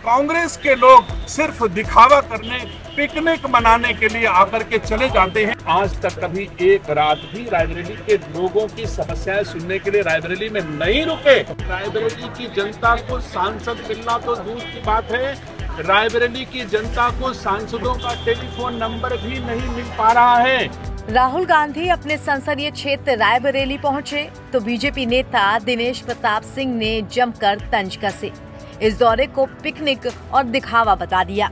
कांग्रेस के लोग सिर्फ दिखावा करने, पिकनिक मनाने के लिए आकर के चले जाते हैं। आज तक कभी एक रात भी रायबरेली के लोगों की समस्याएं सुनने के लिए रायबरेली में नहीं रुके। रायबरेली की जनता को सांसद मिलना तो दूर की बात है, रायबरेली की जनता को सांसदों का टेलीफोन नंबर भी नहीं मिल पा रहा है। राहुल गांधी अपने संसदीय क्षेत्र रायबरेली पहुंचे तो बीजेपी नेता दिनेश प्रताप सिंह ने जमकर तंज कसे। इस दौरे को पिकनिक और दिखावा बता दिया।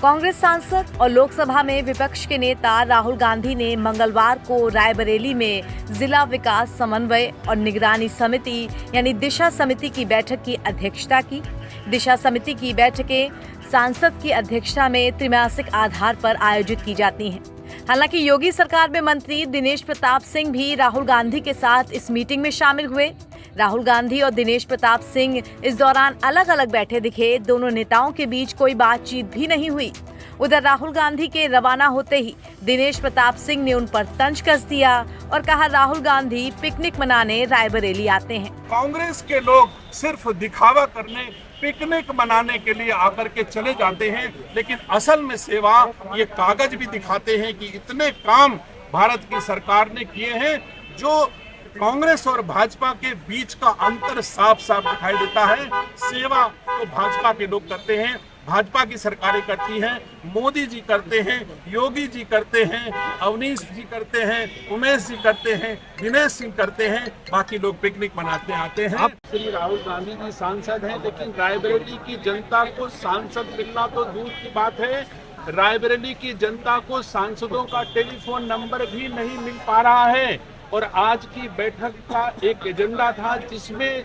कांग्रेस सांसद और लोकसभा में विपक्ष के नेता राहुल गांधी ने मंगलवार को रायबरेली में जिला विकास समन्वय और निगरानी समिति यानी दिशा समिति की बैठक की अध्यक्षता की। दिशा समिति की बैठकें सांसद की अध्यक्षता में त्रैमासिक आधार पर आयोजित की जाती हैं। हालांकि योगी सरकार में मंत्री दिनेश प्रताप सिंह भी राहुल गांधी के साथ इस मीटिंग में शामिल हुए। राहुल गांधी और दिनेश प्रताप सिंह इस दौरान अलग अलग बैठे दिखे। दोनों नेताओं के बीच कोई बातचीत भी नहीं हुई। उधर राहुल गांधी के रवाना होते ही दिनेश प्रताप सिंह ने उन पर तंज कस दिया और कहा राहुल गांधी पिकनिक मनाने रायबरेली आते हैं। कांग्रेस के लोग सिर्फ दिखावा करने, पिकनिक मनाने के लिए आकर के चले जाते हैं, लेकिन असल में सेवा ये कागज भी दिखाते हैं कि इतने काम भारत की सरकार ने किए हैं। जो कांग्रेस और भाजपा के बीच का अंतर साफ साफ दिखाई देता है। सेवा तो भाजपा के लोग करते हैं, भाजपा की सरकारें करती हैं, मोदी जी करते हैं, योगी जी करते हैं, अवनीश जी करते हैं, उमेश जी करते हैं, दिनेश सिंह करते हैं, बाकी लोग पिकनिक मनाते आते हैं। श्री राहुल गांधी जी सांसद हैं, लेकिन रायबरेली की जनता को सांसद मिलना तो दूर की बात है, रायबरेली की जनता को सांसदों का टेलीफोन नंबर भी नहीं मिल पा रहा है। और आज की बैठक का एक एजेंडा था जिसमें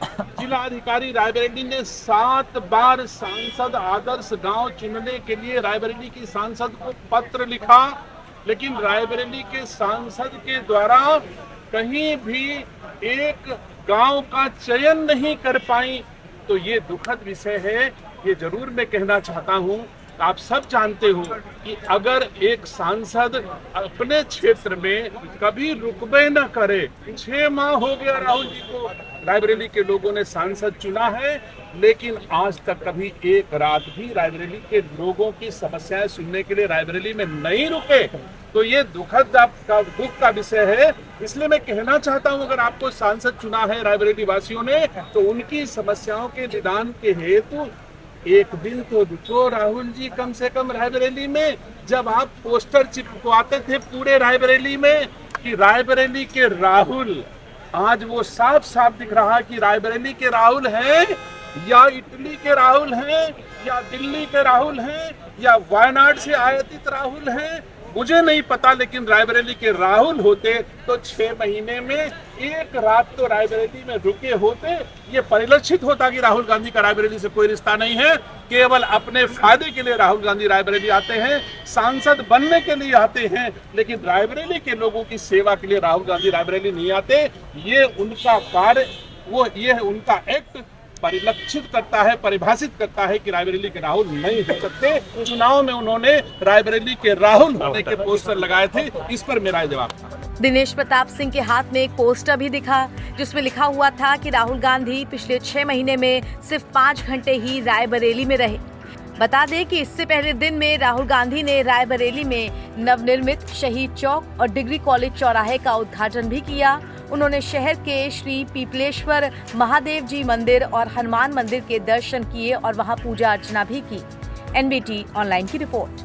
जिलाधिकारी रायबरेली ने 7 बार सांसद आदर्श गांव चुनने के लिए रायबरेली की सांसद को पत्र लिखा, लेकिन रायबरेली के सांसद के द्वारा कहीं भी एक गांव का चयन नहीं कर पाई। तो ये दुखद विषय है। ये जरूर मैं कहना चाहता हूँ, आप सब जानते हो कि अगर एक सांसद अपने क्षेत्र में कभी रुकबे न करे, 6 माह हो गया राहुल जी को रायबरेली के लोगों ने सांसद चुना है, लेकिन आज तक कभी एक रात भी रायबरेली के लोगों की समस्याएं सुनने के लिए रायबरेली में नहीं रुके। तो ये दुख का विषय है। इसलिए मैं कहना चाहता हूं, अगर आपको सांसद चुना है रायबरेली वासियों ने, तो उनकी समस्याओं के निदान के हेतु एक दिन तो रुको राहुल जी, कम से कम रायबरेली में। जब आप पोस्टर चिपकवाते थे पूरे रायबरेली में कि रायबरेली के राहुल, आज वो साफ साफ दिख रहा कि रायबरेली के राहुल हैं या इटली के राहुल हैं या दिल्ली के राहुल हैं या वायनाड से आयातित राहुल हैं, मुझे नहीं पता, लेकिन रायबरेली के राहुल होते तो 6 महीने में एक रात तो रायबरेली में रुके होते। ये परिलक्षित होता कि राहुल गांधी का रायबरेली से कोई रिश्ता नहीं है, केवल अपने फायदे के लिए राहुल गांधी रायबरेली आते हैं, सांसद बनने के लिए आते हैं, लेकिन रायबरेली के लोगों की सेवा के लिए राहुल गांधी रायबरेली नहीं आते। ये उनका कार्य, ये उनका एक्ट परिलक्षित करता है, परिभाषित करता है कि रायबरेली के राहुल नहीं हो सकते। चुनाव में उन्होंने रायबरेली के राहुल होने के पोस्टर लगाए थे। इस पर मेरा जवाब था। दिनेश प्रताप सिंह के हाथ में एक पोस्टर भी दिखा जिसमें लिखा हुआ था कि राहुल गांधी पिछले 6 महीने में सिर्फ 5 घंटे ही रायबरेली में रहे। बता दें कि इससे पहले दिन में राहुल गांधी ने रायबरेली में नवनिर्मित शहीद चौक और डिग्री कॉलेज चौराहे का उद्घाटन भी किया। उन्होंने शहर के श्री पीपलेश्वर महादेव जी मंदिर और हनुमान मंदिर के दर्शन किए और वहां पूजा अर्चना भी की। NBT ऑनलाइन की रिपोर्ट।